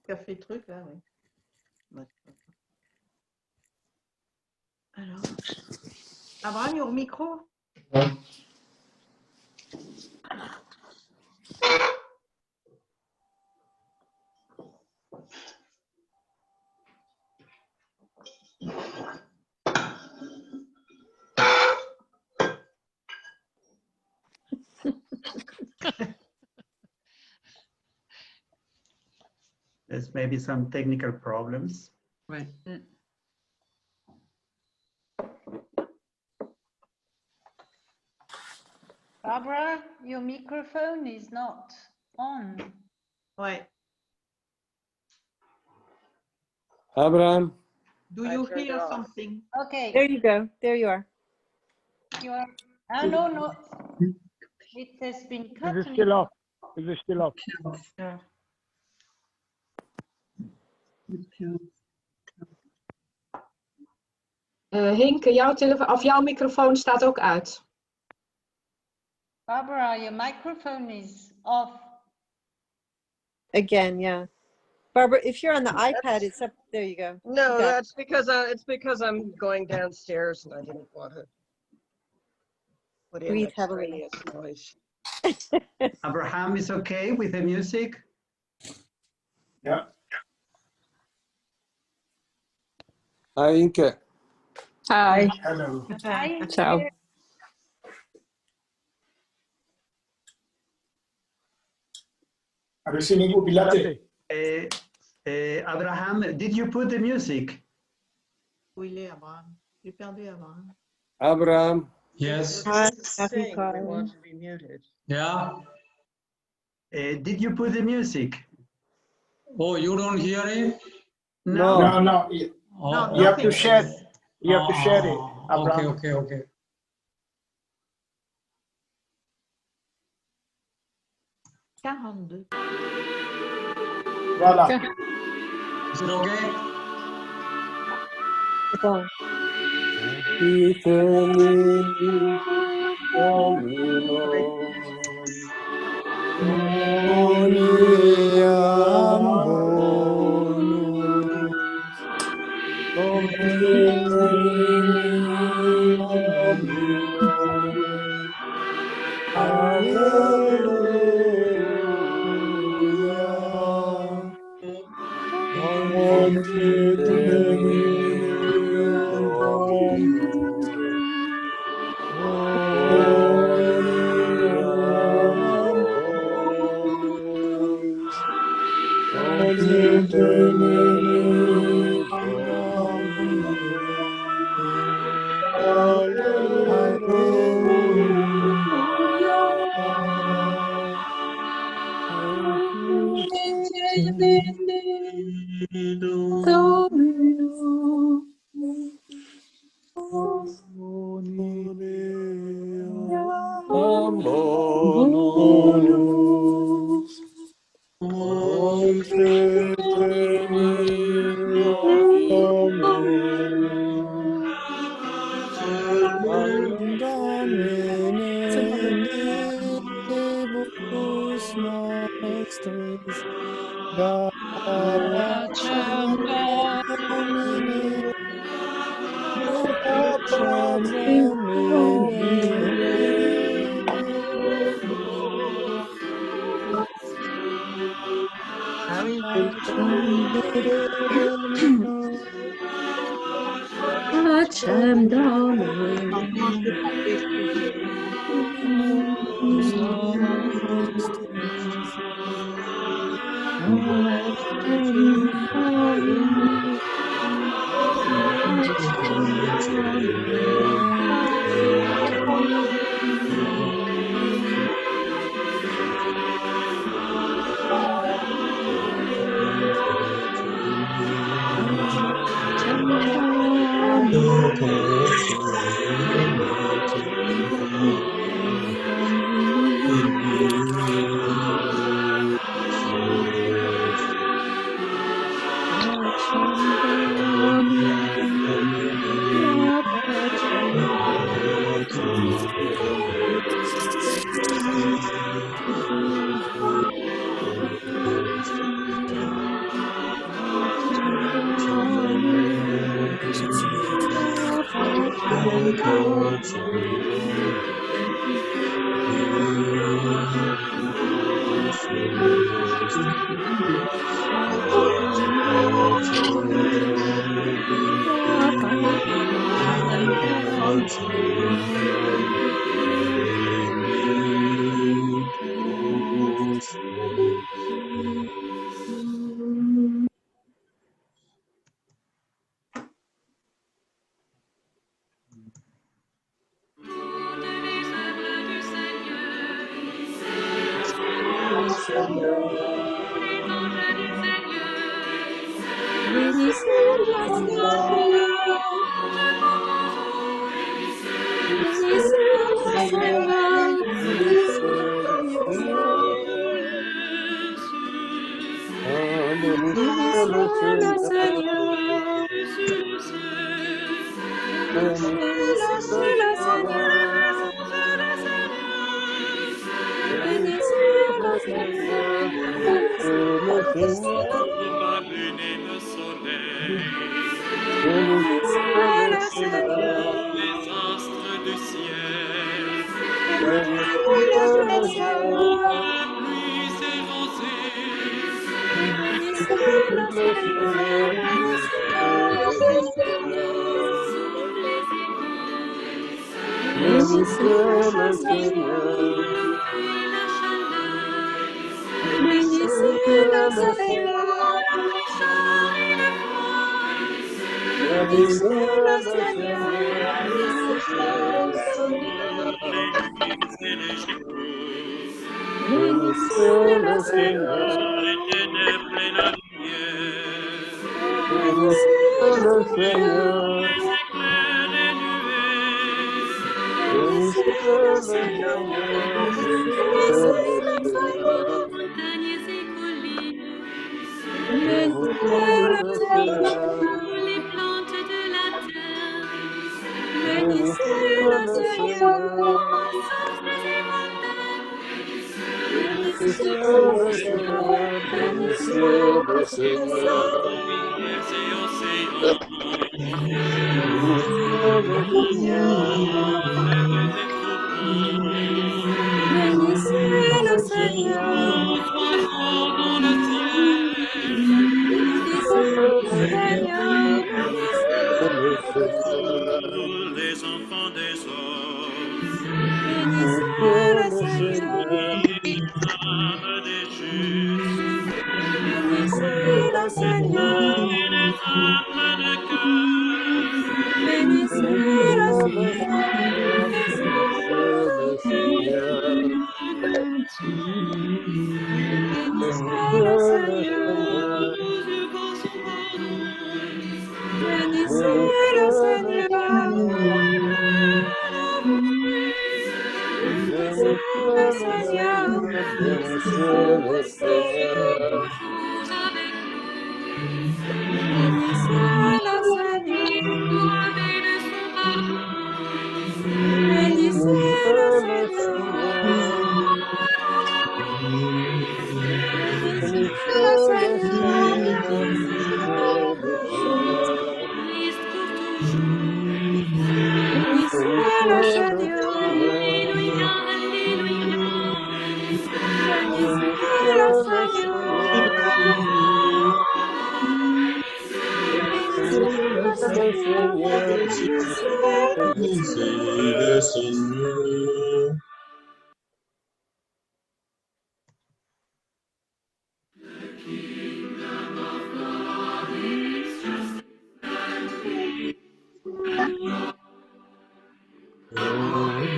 Café truc là, oui. Alors, Abraham, your micro. There's maybe some technical problems. Ouais. Barbara, your microphone is not on. Ouais. Abraham. Do you hear something? Okay. There you go. There you are. You are. Ah, no, no. It has been cut. Is it still off? Is it still off? Ja. Henk, jouw microfoon staat ook uit. Barbara, your microphone is off. Again, yeah. Barbara, if you're on the iPad, it's up. There you go. No, You got that's because it's because I'm going downstairs and I didn't want to put in Breathe heavily. extraneous noise. Abraham is okay with the music? Yeah. Hi, Inke. Hi. Hello. Hi. Ciao. Abraham, did you put the music? Où il est, Abraham? J'ai perdu Abraham. Abraham. Yes. Saying we want to be muted. Yeah. Did you put the music? Oh, you don't hear it? No. No. Oh, You have to share. You have to share it. Okay, okay, okay. 42. Voilà. Is it okay? Bon. Ah oui. Franchement, c'est parfait.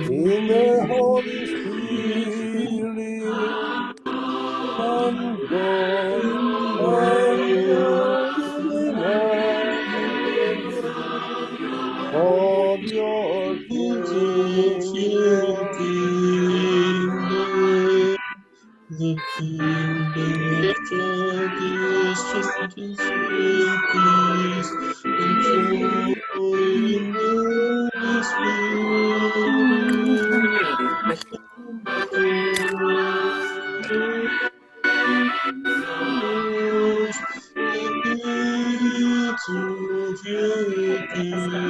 In the Holy Spirit, and joy united of your kingdom. The kingdom of God is justice and peace and joy in the Holy Spirit. The gifts of your kingdom.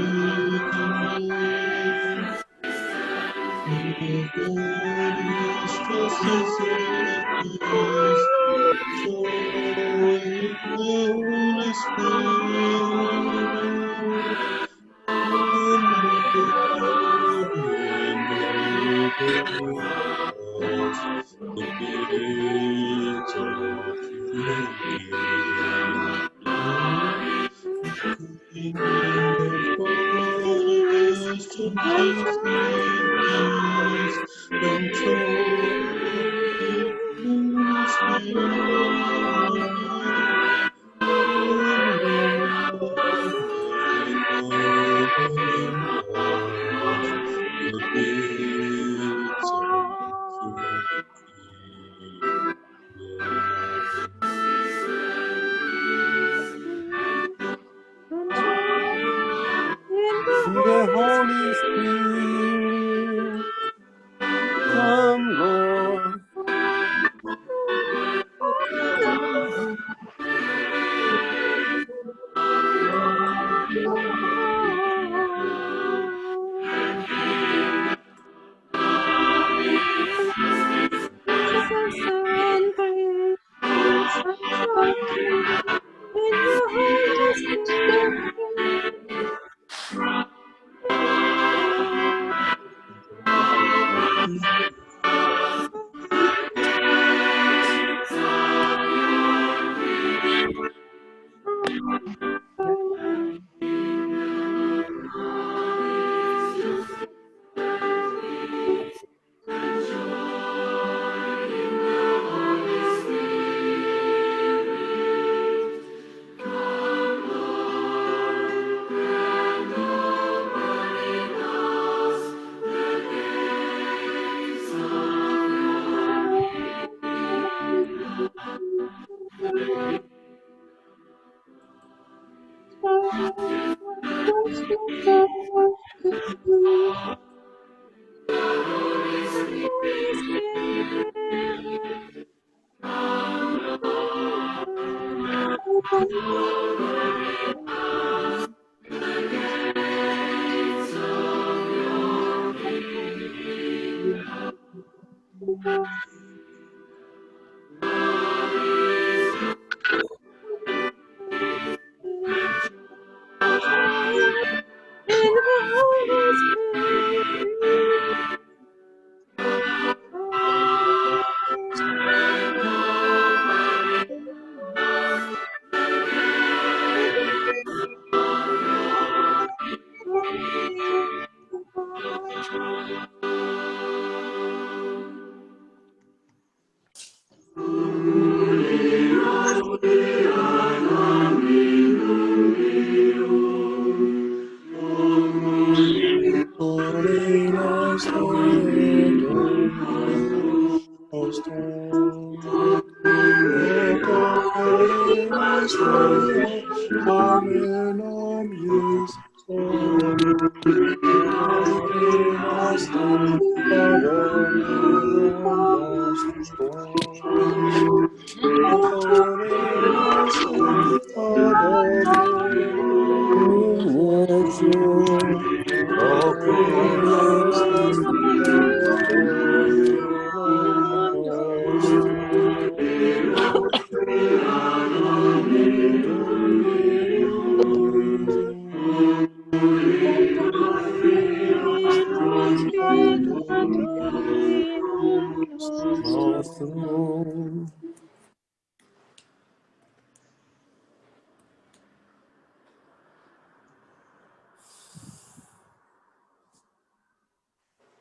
The Holy Spirit, come, Lord.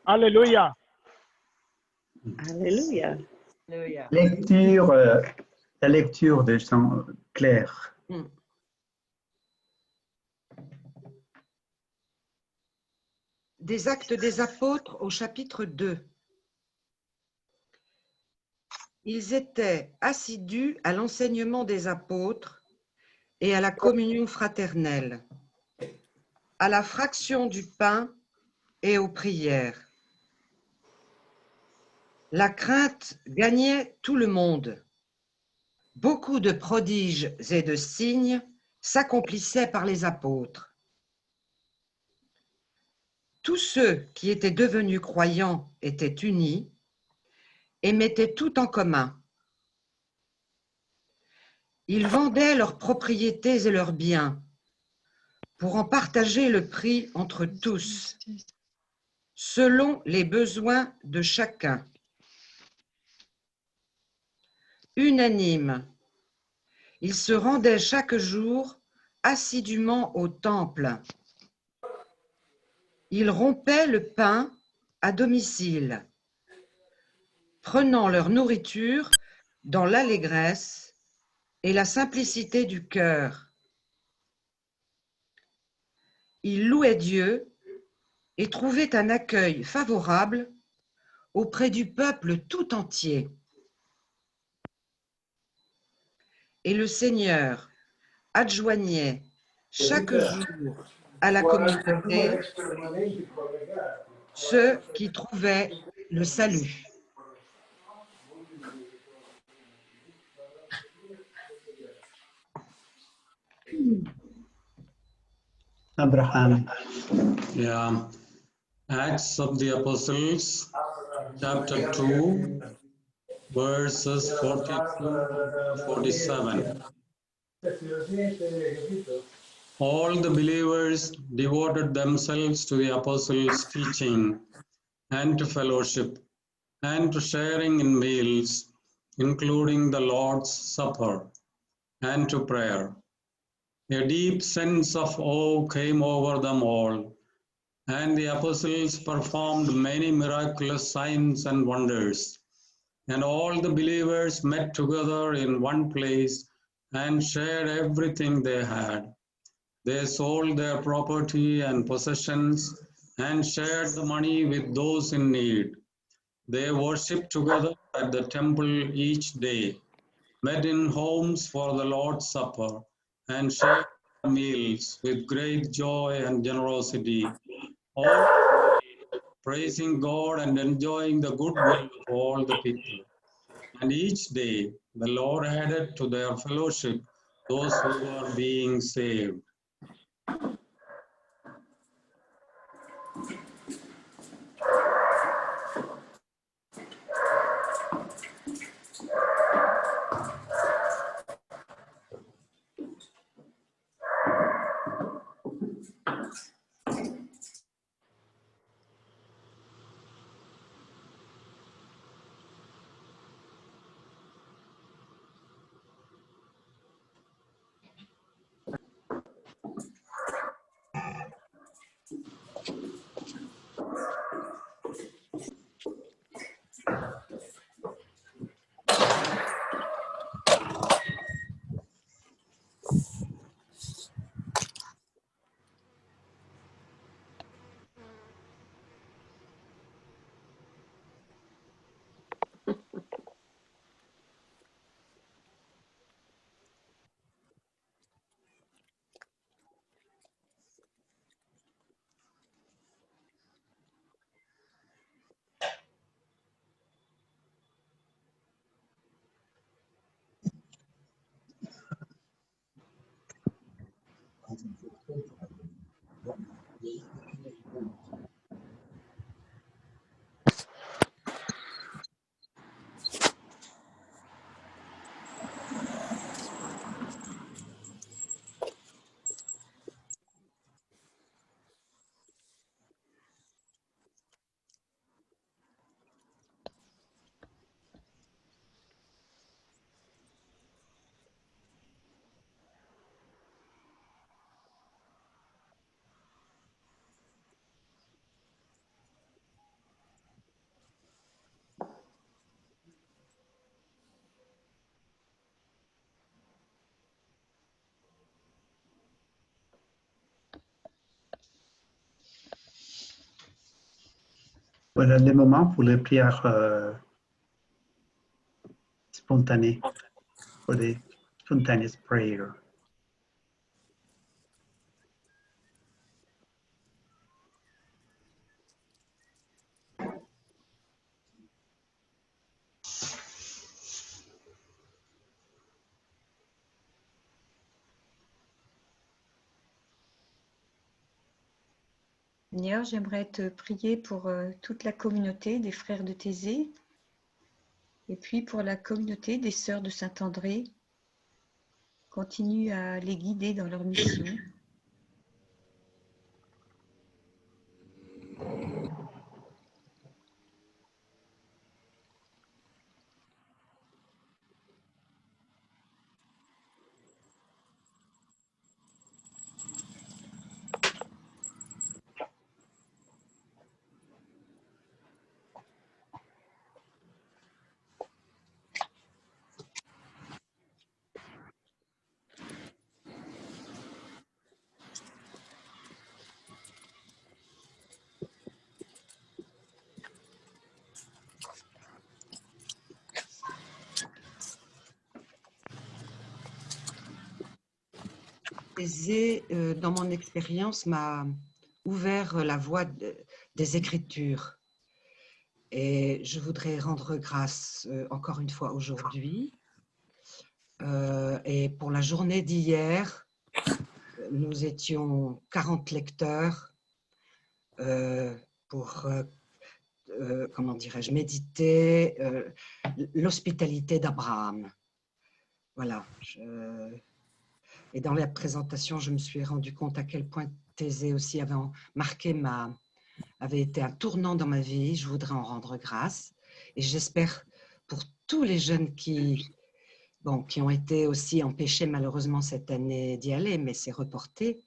Alléluia. Alléluia. Alléluia. Lecture, la lecture de Jean Claire. Des Actes des Apôtres au chapitre 2. Ils étaient assidus à l'enseignement des apôtres et à la communion fraternelle, à la fraction du pain et aux prières. La crainte gagnait tout le monde. Beaucoup de prodiges et de signes s'accomplissaient par les apôtres. Tous ceux qui étaient devenus croyants étaient unis et mettaient tout en commun. Ils vendaient leurs propriétés et leurs biens pour en partager le prix entre tous, selon les besoins de chacun. Unanimes, ils se rendaient chaque jour assidûment au temple. Ils rompaient le pain à domicile, prenant leur nourriture dans l'allégresse et la simplicité du cœur. Ils louaient Dieu et trouvaient un accueil favorable auprès du peuple tout entier. Et le Seigneur adjoignait chaque jour à la communauté ceux qui trouvaient le salut. Abraham. Yeah. Acts of the Apostles, chapter 2, verses 42 to 47. All the believers devoted themselves to the apostles' teaching and to fellowship and to sharing in meals, including the Lord's Supper, and to prayer. A deep sense of awe came over them all, and the apostles performed many miraculous signs and wonders. And all the believers met together in one place and shared everything they had. They sold their property and possessions and shared the money with those in need. They worshipped together at the temple each day, met in homes for the Lord's Supper, and shared meals with great joy and generosity, all praising God and enjoying the goodwill of all the people. And each day the Lord added to their fellowship those who were being saved. Voilà le moment pour les prières spontanées, pour les spontaneous prayer. Seigneur, j'aimerais te prier pour toute la communauté des frères de Thésée et puis pour la communauté des sœurs de Saint-André. Continue à les guider dans leur mission. Thésée, dans mon expérience, m'a ouvert la voie des Écritures. Et je voudrais rendre grâce encore une fois aujourd'hui. Et pour la journée d'hier, nous étions 40 lecteurs pour, comment dirais-je, méditer l'hospitalité d'Abraham. Voilà. Et dans la présentation, je me suis rendu compte à quel point Thésée aussi avait été un tournant dans ma vie. Je voudrais en rendre grâce. Et j'espère pour tous les jeunes qui ont été aussi empêchés malheureusement cette année d'y aller, mais c'est reporté.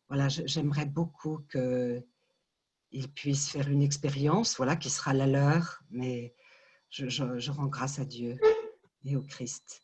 Voilà, j'aimerais beaucoup qu'ils puissent faire une expérience, voilà, qui sera la leur, mais je rends grâce à Dieu et au Christ.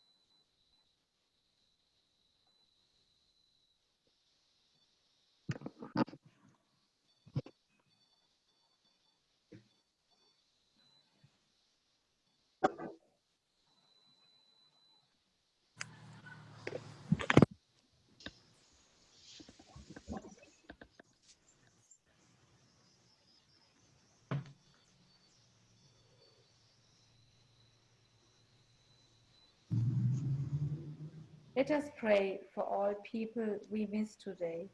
Let us pray for all people we miss today.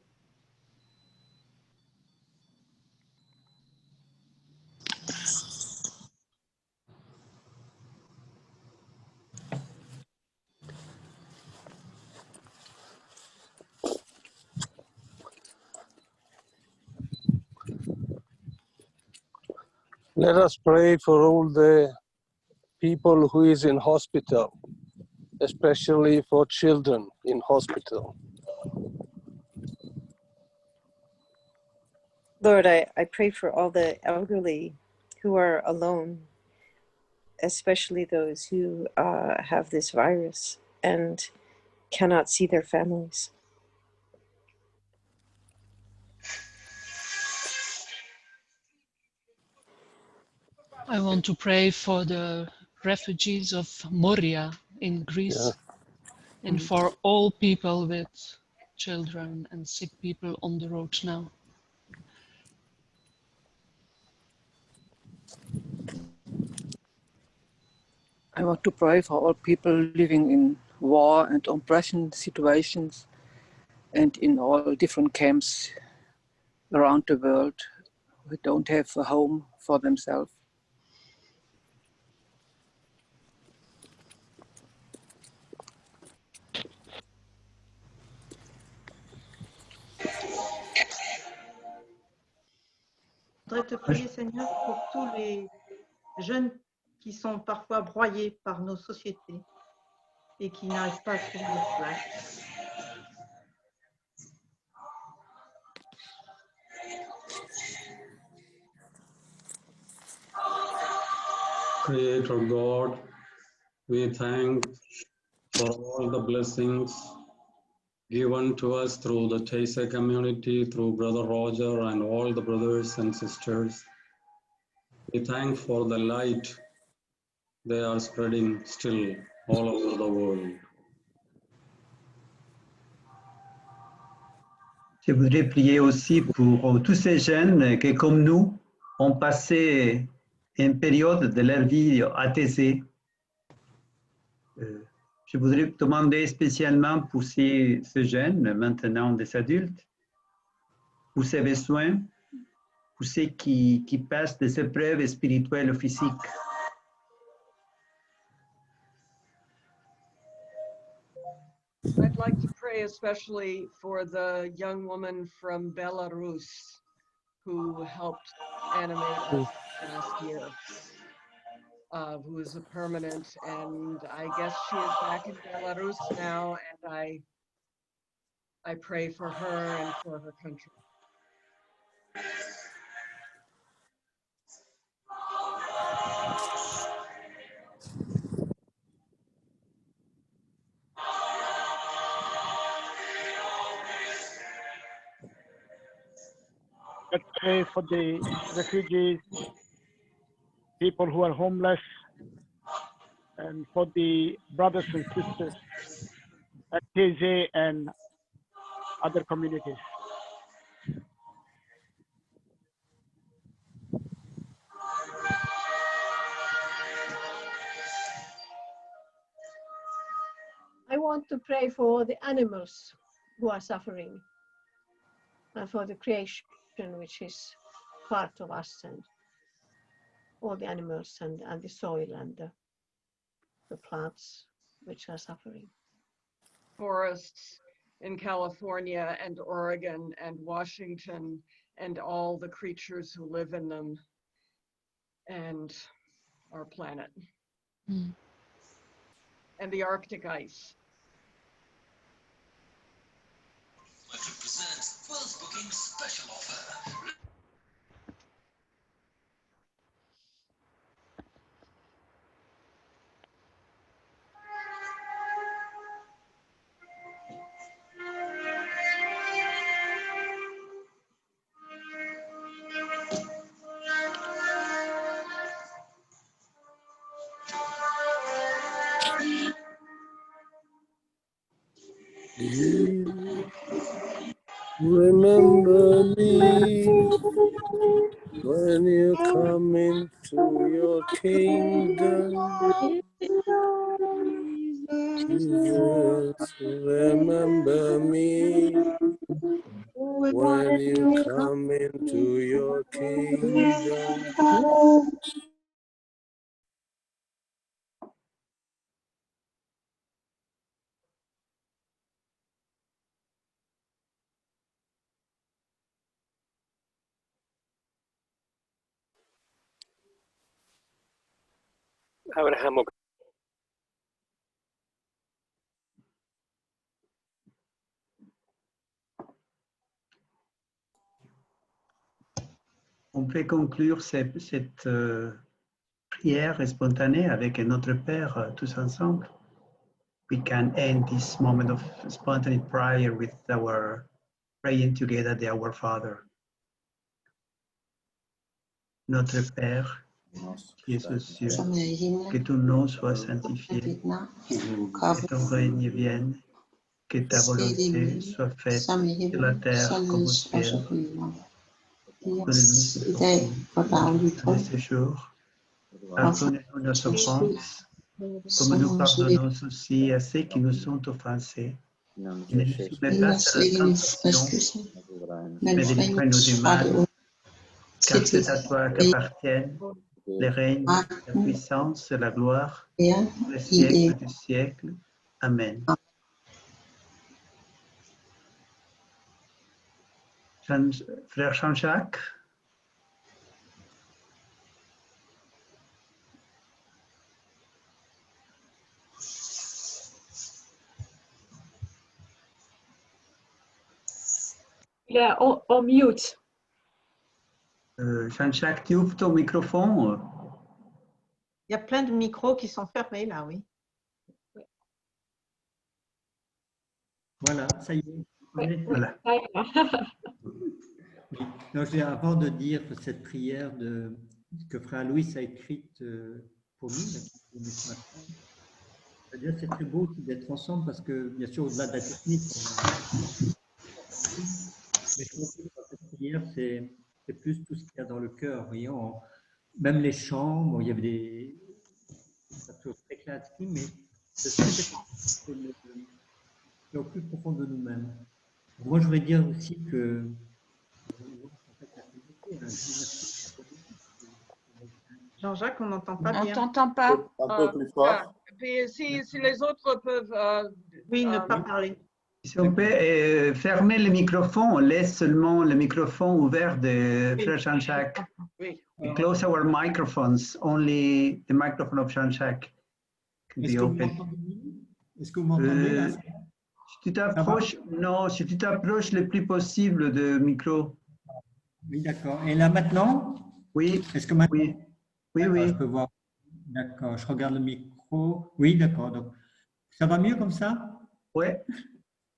Let us pray for all the people who is in hospital, especially for children in hospital. Lord, I pray for all the elderly who are alone, especially those who have this virus and cannot see their families. I want to pray for the refugees of Moria in Greece, and for all people with children and sick people on the road now. I want to pray for all people living in war and oppression situations and in all different camps around the world who don't have a home for themselves. Je voudrais te prier, Seigneur, pour tous les jeunes qui sont parfois broyés par nos sociétés et qui n'arrivent pas à trouver leur place. Creator God, we thank for all the blessings given to us through the Taizé community, through Brother Roger and all the brothers and sisters. We thank for the light they are spreading still all over the world. Je voudrais prier aussi pour tous ces jeunes qui, comme nous, ont passé une période de leur vie à Thésée. Je voudrais demander spécialement pour ces jeunes, maintenant des adultes, pour ces besoins pour ceux qui passent des épreuves spirituelles ou physiques. I'd like to pray especially for the young woman from Belarus who helped animate us last year, who is a permanent, and I guess she is back in Belarus now, and I pray for her and for her country. Let's pray for the refugees, people who are homeless, and for the brothers and sisters at TZ and other communities. I want to pray for the animals who are suffering and for the creation, which is part of us, and all the animals and the soil and the plants which are suffering. Forests in California and Oregon and Washington and all the creatures who live in them and our planet. And the Arctic ice. Presents first booking special offer. Remember me when you come into your kingdom. Jesus, remember me when you come into your kingdom. Abraham och On peut conclure cette prière spontanée avec notre Père tous ensemble. We can end this moment of spontaneous prayer with our praying together the Our Father. Notre Père, qui es aux cieux, que ton nom soit sanctifié, que ton règne vienne, que ta volonté soit faite sur la terre comme au ciel. Donne-nous de ce jour. Pardonne-nous nos offenses, comme nous pardonnons aussi à ceux qui nous sont offensés. Et ne nous soumets pas à la tentation, mais délivre-nous du mal, car c'est à toi qu'appartiennent le règne, la puissance et la gloire, pour les siècles du siècle. Amen. Frère Jean-Jacques. Il est en mute. Jean-Jacques, tu ouvres ton microphone. Il y a plein de micros qui sont fermés là, oui. Voilà, ça y est. Voilà. Donc, avant de dire cette prière que Frère Louis a écrite pour nous, ce matin, c'est-à-dire c'est très beau d'être ensemble parce que, bien sûr, au-delà de la technique, mais je pense que cette prière, c'est plus tout ce qu'il y a dans le cœur. Même les chants, bon, il y avait des choses très claires, mais c'est au plus profond de nous-mêmes. Moi, je voudrais dire aussi que Jean-Jacques, on n'entend pas On bien. t'entend pas. Un peu plus fort. Puis si les autres peuvent... Oui, ne pas parler. Si on peut fermer le microphone, on laisse seulement le microphone ouvert de Frère Jean-Jacques. Oui. We close our microphones, only the microphone of Jean-Jacques can be open. Est-ce que vous m'entendez là? Si tu t'approches, non, si tu t'approches le plus possible de micro. Oui, d'accord. Et là maintenant? Oui. Est-ce que maintenant? Oui. Oui, oui. Je peux voir. D'accord, je regarde le micro. Oui, d'accord. Donc, ça va mieux comme ça? Oui.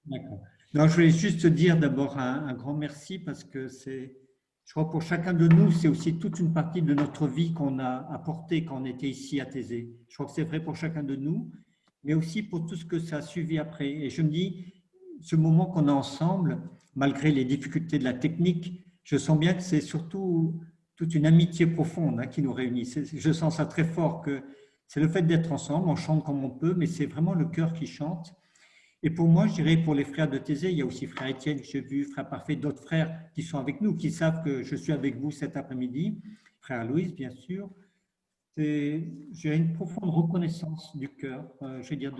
D'accord. Donc, je voulais juste te dire d'abord un grand merci parce que c'est, je crois pour chacun de nous, c'est aussi toute une partie de notre vie qu'on a apportée quand on était ici à Thésée. Je crois que c'est vrai pour chacun de nous, mais aussi pour tout ce que ça a suivi après. Et je me dis, ce moment qu'on a ensemble, malgré les difficultés de la technique, je sens bien que c'est surtout toute une amitié profonde qui nous réunit. Je sens ça très fort, que c'est le fait d'être ensemble, on chante comme on peut, mais c'est vraiment le cœur qui chante. Et pour moi, je dirais pour les frères de Thésée, il y a aussi frère Étienne que j'ai vu, frère Parfait, d'autres frères qui sont avec nous, qui savent que je suis avec vous cet après-midi, frère Louise, bien sûr. J'ai une profonde reconnaissance du cœur, je veux dire,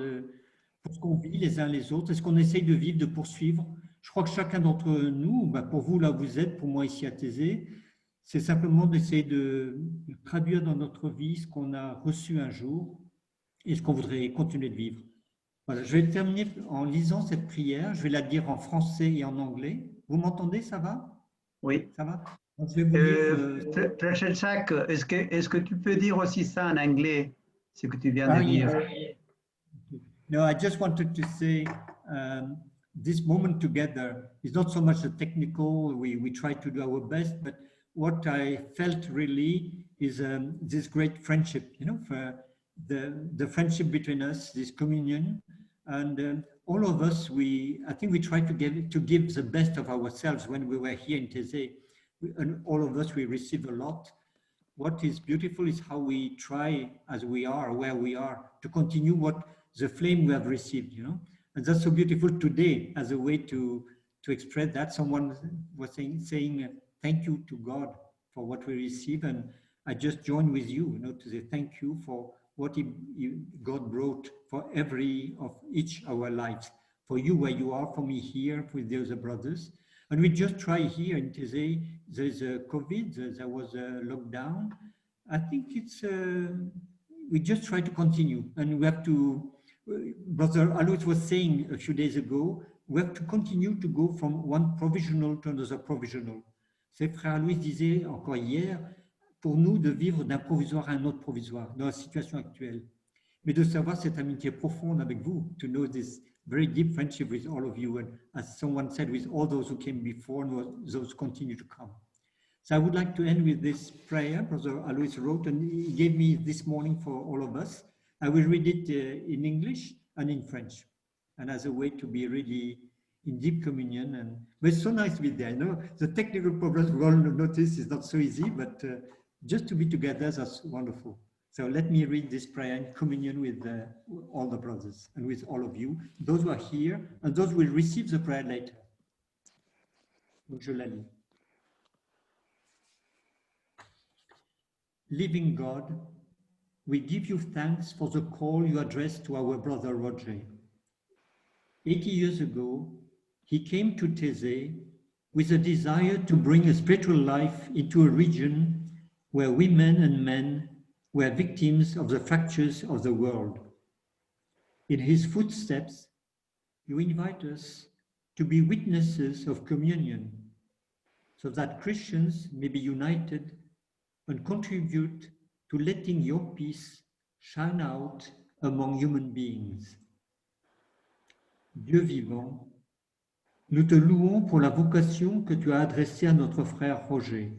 pour ce qu'on vit les uns les autres, et ce qu'on essaye de vivre, de poursuivre. Je crois que chacun d'entre nous, pour vous là où vous êtes, pour moi ici à Thésée, c'est simplement d'essayer de traduire dans notre vie ce qu'on a reçu un jour et ce qu'on voudrait continuer de vivre. Voilà, je vais terminer en lisant cette prière. Je vais la dire en français et en anglais. Vous m'entendez, ça va? Oui. Ça va? Je vais vous lire, Frère Jacques, est-ce que tu peux dire aussi ça en anglais, ce que tu viens de dire? No, I just wanted to say this moment together is not so much the technical, we try to do our best, but what I felt really is this great friendship, you know, for the friendship between us, this communion, and all of us, I think we try to give the best of ourselves when we were here in Thésée, and all of us, we receive a lot. What is beautiful is how we try, as we are, where we are, to continue the flame we have received, you know, and that's so beautiful today as a way to express that. Someone was saying thank you to God for what we receive, and I just join with you, you know, to say thank you for what God brought for each our lives, for you where you are, for me here with the other brothers. And we just try here in Thésée, there's a COVID, there was a lockdown. I think it's, we just try to continue, and we have to, Brother Alois was saying a few days ago, we have to continue to go from one provisional to another provisional. C'est frère Alois disait encore hier, pour nous de vivre d'un provisoire à un autre provisoire dans la situation actuelle, mais de savoir cette amitié profonde avec vous, to know this very deep friendship with all of you, and as someone said, with all those who came before and those who continue to come. So I would like to end with this prayer Brother Alois wrote, and he gave me this morning for all of us. I will read it in English and in French, and as a way to be really in deep communion. But it's so nice to be there. I know the technical problems we all notice is not so easy, but just to be together, that's wonderful. So let me read this prayer in communion with all the brothers and with all of you, those who are here and those who will receive the prayer later. Donc je la lis. Living God, we give you thanks for the call you addressed to our brother Roger. 80 years ago, he came to Thésée with a desire to bring a spiritual life into a region where women and men were victims of the fractures of the world. In his footsteps, you invite us to be witnesses of communion so that Christians may be united and contribute to letting your peace shine out among human beings. Dieu vivant, nous te louons pour la vocation que tu as adressée à notre frère Roger.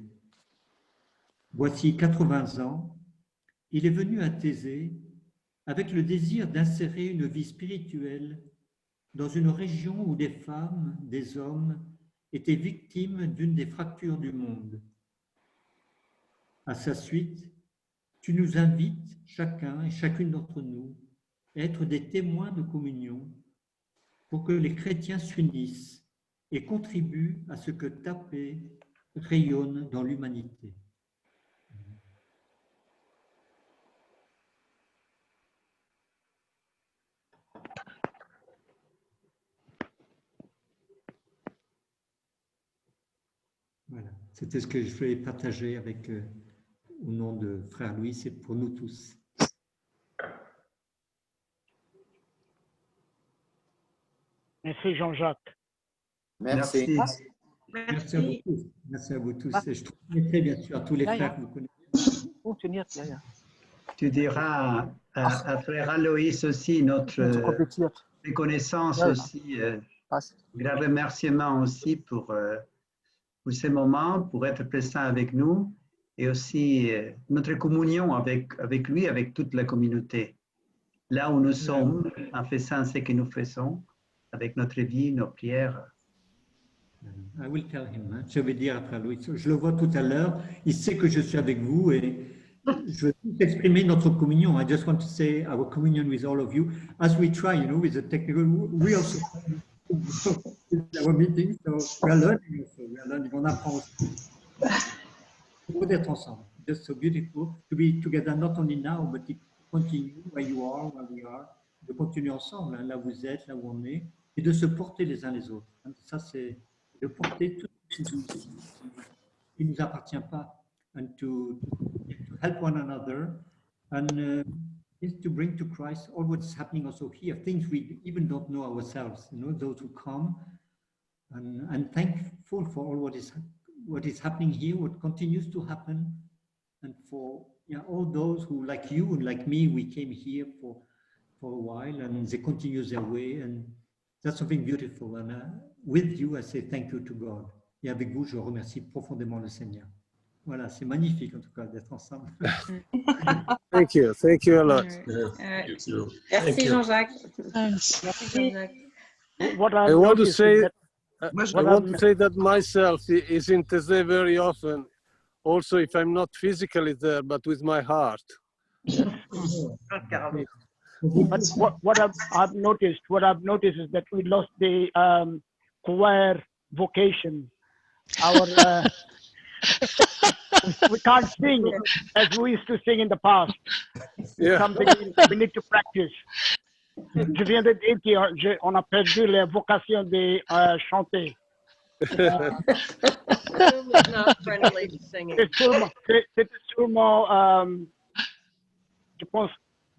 Voici 80 ans, il est venu à Thésée avec le désir d'insérer une vie spirituelle dans une région où des femmes, des hommes étaient victimes d'une des fractures du monde. À sa suite, tu nous invites, chacun et chacune d'entre nous, à être des témoins de communion pour que les chrétiens s'unissent et contribuent à ce que ta paix rayonne dans l'humanité. Voilà, c'était ce que je voulais partager avec, au nom de Frère Louis, c'est pour nous tous. Merci Jean-Jacques. Merci. Merci à vous tous. Merci à vous tous. Et je transmettrai bien sûr à tous les frères que vous connaissez. Tu diras à Frère Aloïs aussi notre reconnaissance aussi, grand remerciement aussi pour ces moments, pour être présent avec nous et aussi notre communion avec lui, avec toute la communauté. Là où nous sommes, en faisant ce que nous faisons, avec notre vie, nos prières. I will tell him, hein. Je vais dire après Louis, je le vois tout à l'heure, il sait que je suis avec vous et je veux exprimer notre communion. I just want to say our communion with all of you as we try, you know, with the technical, we also our meeting, so we are learning also, we are learning, on apprend aussi. Pour d'être ensemble, just so beautiful to be together not only now, but to continue where you are, where we are, de continuer ensemble, hein, là où vous êtes, là où on est, et de se porter les uns les autres. Ça, c'est de porter tout ce qui ne nous appartient pas, and to help one another, and is to bring to Christ all what's happening also here, things we even don't know ourselves, you know, those who come, and thankful for all what is happening here, what continues to happen, and for all those who, like you and like me, we came here for a while, and they continue their way, and that's something beautiful. And with you, I say thank you to God. Et avec vous, je remercie profondément le Seigneur. Voilà, c'est magnifique en tout cas d'être ensemble. Thank you a lot. Merci Jean-Jacques. Thanks. Merci Jean-Jacques. I want to say, that myself isn't there very often, also if I'm not physically there, but with my heart. But what I've noticed is that we lost the choir vocation. Our we can't sing as we used to sing in the past. Yeah. Something we need to practice. Je viens de dire qu'on a perdu la vocation de chanter. Not friendly to singing. C'était sûrement, je pense,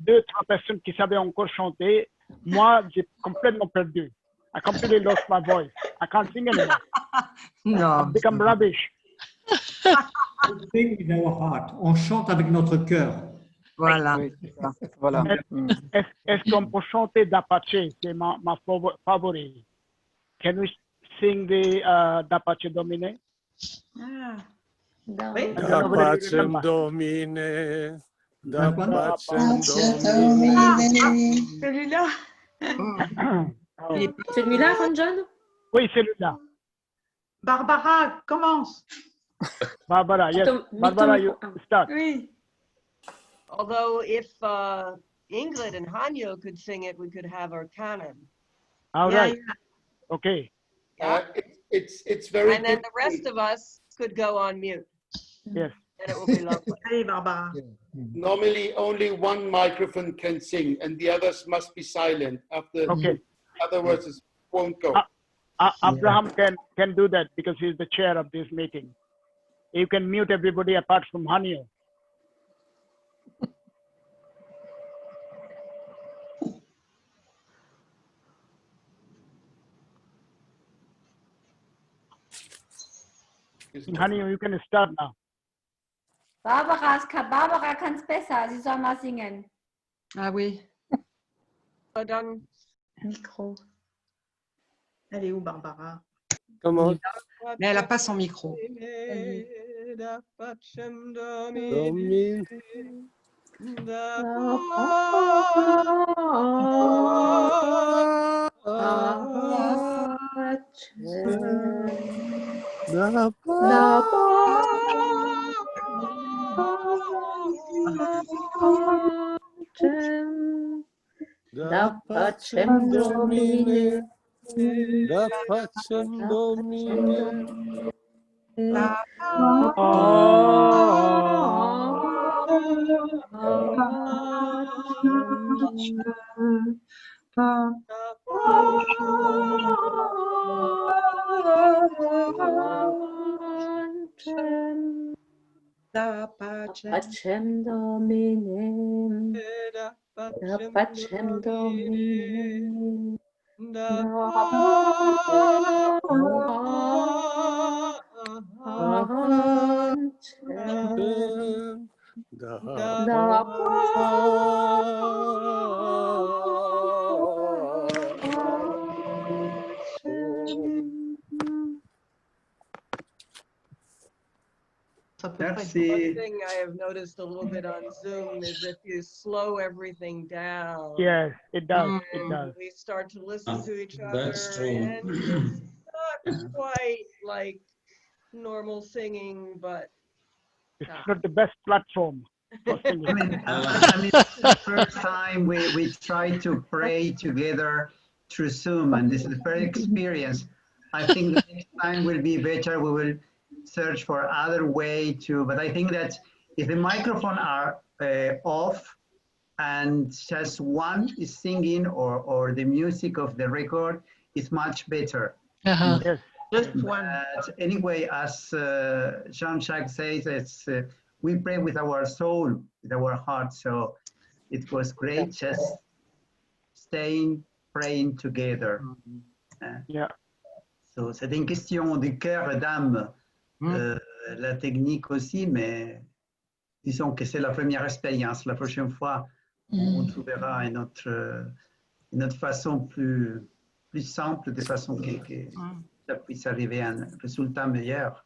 2-3 personnes qui savaient encore chanter. Moi, j'ai complètement perdu. I completely lost my voice. I can't sing anymore. No. I've become rubbish. We sing with our heart. On chante avec notre cœur. Voilà. Voilà. Est-ce qu'on peut chanter d'Apache? C'est ma favorite. Can we sing the d'Apache Domine? D'Apacem Domine. D'Apacem Domine. Celui-là. Celui-là, Ron-John? Oui, celui-là. Barbara, commence. Barbara, yes. Barbara, you start. Oui. Although if Ingrid and Hanyo could sing it, we could have our canon. All right. Okay. It's very And then the rest of us could go on mute. Yes. And it will be lovely. Allez, Barbara. Normally only one microphone can sing and the others must be silent. Okay. Otherwise it won't go. Abraham can do that because he's the chair of this meeting. You can mute everybody apart from Hanyo. Hanyo, you can start now. Barbara kann es besser, sie soll mal singen. Ah oui. Dann Micro. Elle est où, Barbara? Comment? Mais elle n'a pas son micro. Domine. D'Apacem Domine. D'Apacem Domine. Pacem Domine, Pacem Domine, Merci. One thing I have noticed a little bit on Zoom is if you slow everything down. Yes, it does. It does. We start to listen to each other, That's true. and it's not quite like normal singing, but it's not the best platform. I mean, it's the first time we try to pray together through Zoom, and this is the first experience. I think the next time will be better. We will search for other way to, but I think that if the microphone are off and just one is singing or the music of the record is much better. Yes. Just one. But anyway, as Jean-Jacques says, it's we pray with our soul, with our heart. So it was great just staying, praying together. Yeah. So c'est une question du cœur et d'âme. La technique aussi, mais disons que c'est la première expérience. La prochaine fois, on trouvera une autre façon plus simple, de façon que ça puisse arriver à un résultat meilleur.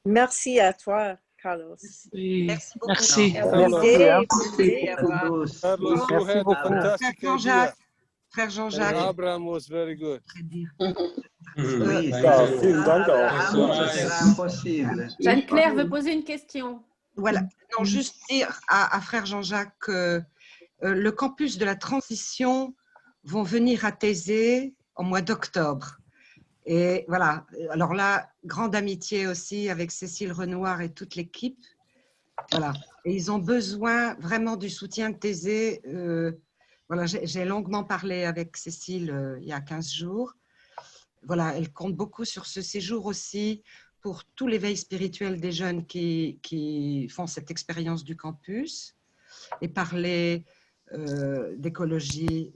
Merci à toi, Carlos. Merci beaucoup. Merci. Carlos, you had a fantastic idea. Frère Jean-Jacques. Abraham was very good. Jeanne-Claire veut poser une question. Voilà, non, juste dire à Frère Jean-Jacques que le campus de la transition vont venir à Thésée au mois d'octobre. Et voilà, alors là, grande amitié aussi avec Cécile Renoir et toute l'équipe. Voilà, et ils ont besoin vraiment du soutien de Thésée. Voilà, j'ai longuement parlé avec Cécile il y a 15 jours. Voilà, elle compte beaucoup sur ce séjour aussi pour tout l'éveil spirituel des jeunes qui font cette expérience du campus et parler d'écologie,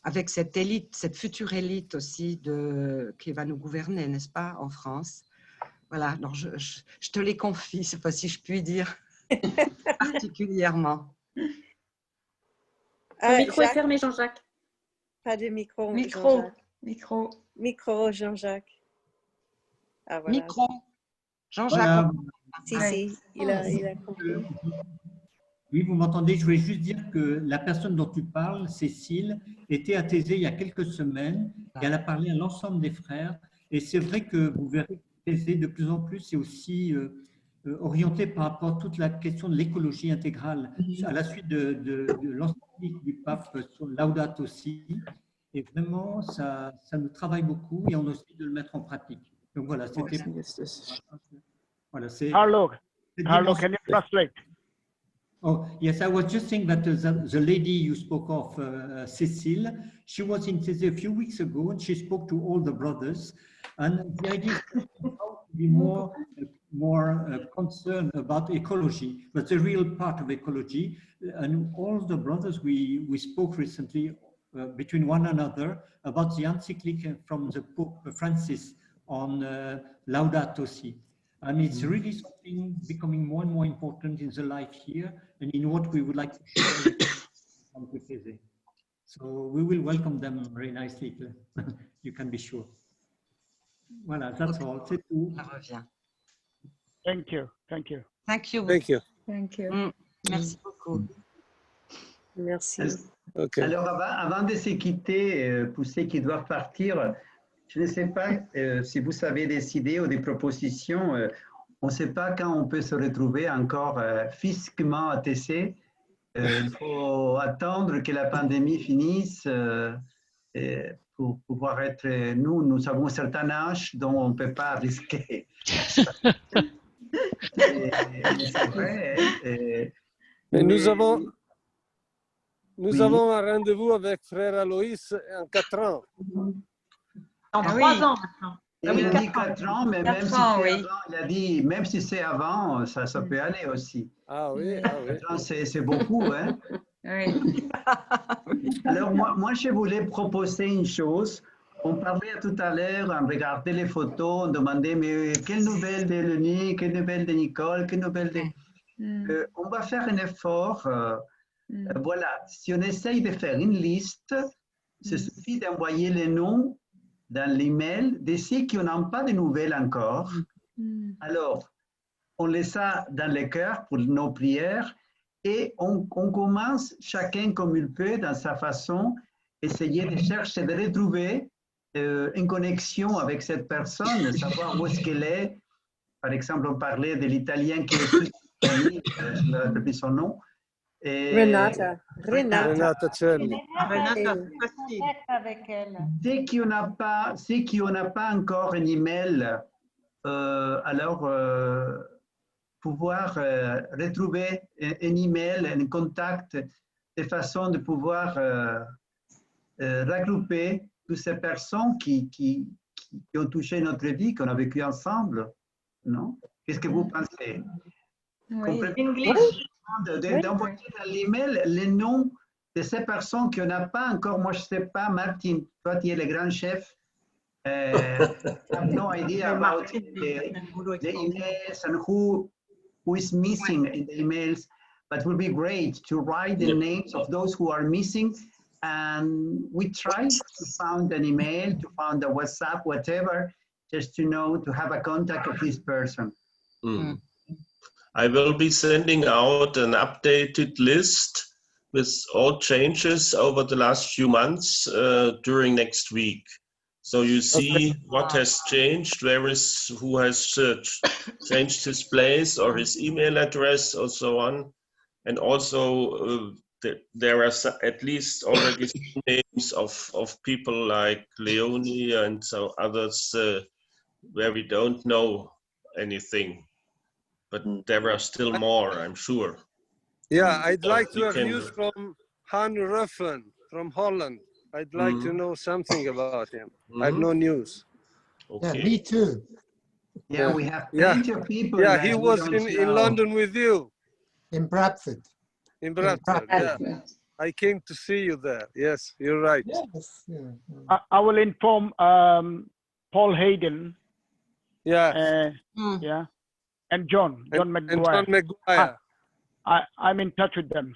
avec cette élite, cette future élite aussi qui va nous gouverner, n'est-ce pas, en France. Voilà, alors je te les confie, c'est pas si je puis dire, particulièrement. Le micro est fermé, Jean-Jacques. Pas de micro. Micro, Jean-Jacques. Ah, voilà. Micro, Jean-Jacques. Voilà. Si, il a compris. Oui, vous m'entendez? Je voulais juste dire que la personne dont tu parles, Cécile, était à Thésée il y a quelques semaines et elle a parlé à l'ensemble des frères. Et c'est vrai que vous verrez que Thésée, de plus en plus, est aussi orienté par rapport à toute la question de l'écologie intégrale, à la suite de l'encyclique du pape sur Laudato Si. Et vraiment, ça nous travaille beaucoup et on essaie de le mettre en pratique. Donc voilà, c'était... Voilà, Harlow, can you translate? Oh, yes, I was just saying that the lady you spoke of, Cécile, she was in Thésée a few weeks ago and she spoke to all the brothers. And the idea is how to be more concerned about ecology, but the real part of ecology. And all the brothers, we spoke recently between one another about the encyclic from the Pope Francis on Laudato Si. And it's really something becoming more and more important in the life here and in what we would like to share on Thésée. So we will welcome them very nicely, you can be sure. Voilà, that's all. C'est tout. Ça revient. Thank you. Thank you. Thank you. Thank you. Thank you. Merci beaucoup. Merci. Okay. Alors, avant de se quitter, pour ceux qui doivent partir, je ne sais pas si vous avez des idées ou des propositions. On ne sait pas quand on peut se retrouver encore physiquement à Thésée. Il faut attendre que la pandémie finisse. pour pouvoir être nous avons un certain âge dont on ne peut pas risquer. C'est vrai. Mais nous avons un rendez-vous avec frère Aloïs en 4 ans. En 3 ans maintenant. Il a dit 4 ans, mais même si c'est avant, il a dit, même si c'est avant, ça peut aller aussi. Ah oui, 4 ans, c'est beaucoup, hein? Oui. Alors, moi, je voulais proposer une chose. On parlait tout à l'heure, on regardait les photos, on demandait, mais quelles nouvelles de Léonie, quelles nouvelles de Nicole, quelles nouvelles de... on va faire un effort. Voilà, si on essaye de faire une liste, il suffit d'envoyer les noms dans l'email de ceux qui n'ont pas de nouvelles encore. Alors, on laisse ça dans le cœur pour nos prières et on commence chacun comme il peut dans sa façon, essayer de chercher, de retrouver une connexion avec cette personne, savoir où est-ce qu'elle est. Par exemple, on parlait de l'Italien qui est je ne me rappelle plus son nom. Renata Celli. Renata, c'est facile. Avec elle. Dès qu'on n'a pas encore un email, alors pouvoir retrouver un email, un contact, de façon de pouvoir regrouper toutes ces personnes qui ont touché notre vie, qu'on a vécu ensemble, non? Qu'est-ce que vous pensez? D'envoyer dans l'email les noms de ces personnes qui n'ont pas encore, moi je ne sais pas, Martin, toi tu es le grand chef, I have no idea about the emails and who is missing in the emails, but it would be great to write the names of those who are missing, and we try to find an email, to find a WhatsApp, whatever, just to know, to have a contact of this person. I will be sending out an updated list with all changes over the last few months during next week. So you see what has changed, who has changed his place or his email address or so on. And also there are at least already names of people like Leonie and so others where we don't know anything. But there are still more, I'm sure. Yeah, I'd like to have news from Han Rufflen from Holland. I'd like to know something about him. I have no news. Okay. Yeah, me too. Yeah, we have plenty of people. Yeah, he was in London with you. In Bradford. In Bradford, yeah. I came to see you there. Yes, you're right. Yes. Yeah. I will inform Paul Hayden. Yeah. Yeah. And John McGuire. And John McGuire. I'm in touch with them.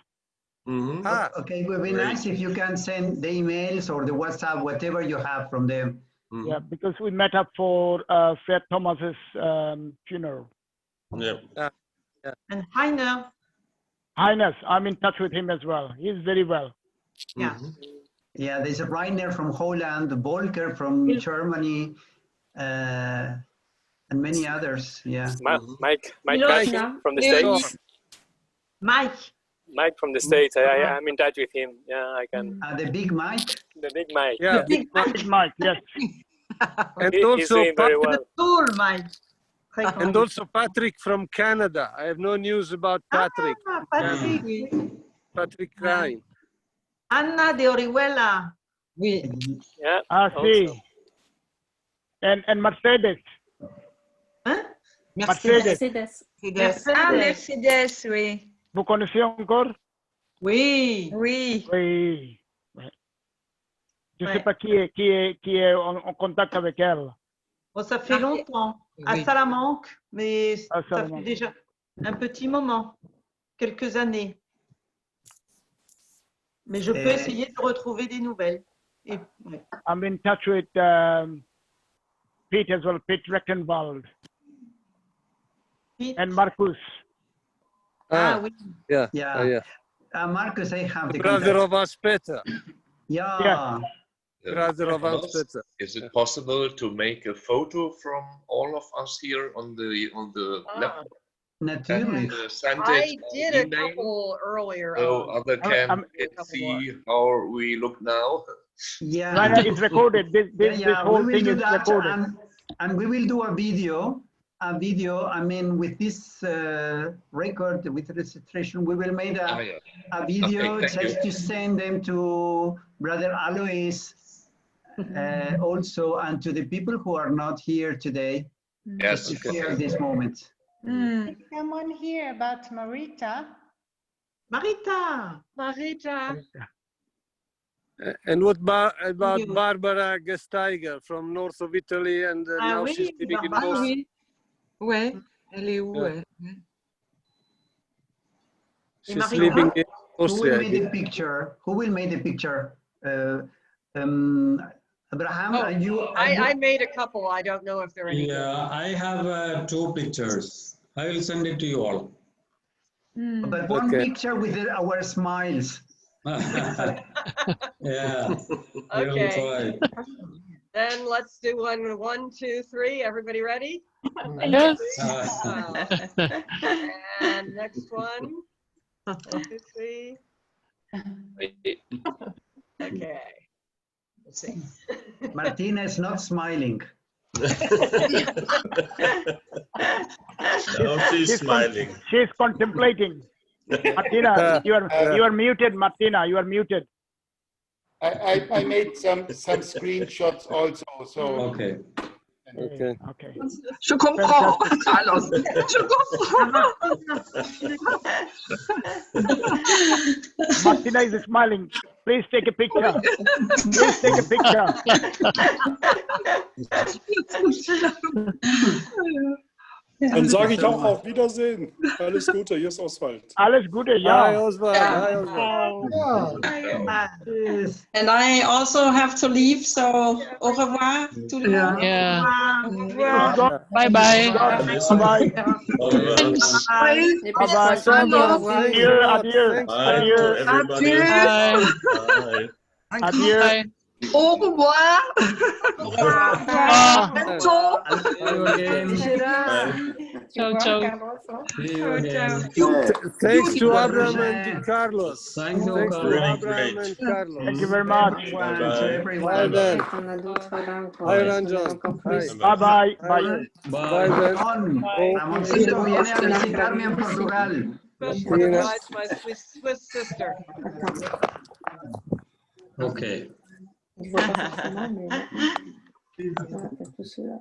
Okay, it would be nice if you can send the emails or the WhatsApp, whatever you have from them. Yeah, because we met up for Fred Thomas's funeral. Yeah. And Heiner. Highness, I'm in touch with him as well. He's very well. Yeah. Yeah, there's a Rainer from Holland, Volker from Germany, and many others. Yeah. Mike from the States. Mike from the States. I'm in touch with him. Yeah, I can. The big Mike. The big Mike. Yeah, big Mike. Yes. And He's also doing very well. Cool, Mike. And also Patrick from Canada. I have no news about Patrick. Patrick. Patrick Ryan. Anna de Orihuela. Oui. Yeah. See. And Mercedes. Hein? Mercedes. Mercedes, oui. Vous connaissez encore? Oui. Oui. Oui. Je ne sais pas qui est en contact avec elle. Bon, ça fait longtemps. À Salamanque, mais ça fait déjà un petit moment, quelques années. Mais je peux essayer de retrouver des nouvelles. I'm in touch with Pete as well, Pete Reckenwald. And Marcus. Oui. Yeah. Marcus, I have the brother of us, Peter. Yeah. Brother of us, Peter. Is it possible to make a photo from all of us here on the laptop? Naturally. I did a couple earlier. So other can see how we look now. Yeah. It's recorded. This whole thing is recorded. And we will do a video, I mean, with this record, with registration, we will make a video just to send them to Brother Alois also, and to the people who are not here today. Yes, to share this moment. Someone here about Marita. Marita. And what about Barbara Gesteiger from north of Italy, and now oui, she's living in Barbara. Austria. Ouais, elle est où? Yeah. Ouais. She's Marita? living in Who will Austria. make the picture? Who will make the picture? Abraham, Oh, are you? I made a couple. I don't know if they're any good. Yeah, I have 2 pictures. I will send it to you all. But one picture with our smiles. Yeah. Okay. Then let's do one. 1, 2, 3. Everybody ready? Yes. And next one. 1, 2, 3. Okay. Let's see. Martina is not smiling. Now she's smiling. She's contemplating. Martina, you are muted. Martina, you are muted. I made some screenshots also. So Okay. Okay. Je comprends, Carlos. Je comprends. Martina is smiling. Please take a picture. Please take a picture. Dann sage ich auch auf Wiedersehen. Alles Gute, hier ist Oswald. Alles Gute, ja. Hi, Oswald. Hi, Oswald. And I also have to leave, so au revoir tout le monde. Yeah. Bye bye. Bye. Adieu, adieu. Bye to everybody. Bye. Adieu. Au revoir. Au revoir. Ciao, ciao. Thanks to Abraham and to Carlos. Thank you, Thanks to Carlos. Abraham and Carlos. Thank you very much. Bye then. Hi, Ranjan. Hi. Bye, bye. Bye. Bye then. Ramoncito viene a visitarme en Portugal. Special advice, my Swiss sister. Okay. Je vois pas forcément, mais... Voilà, tout cela.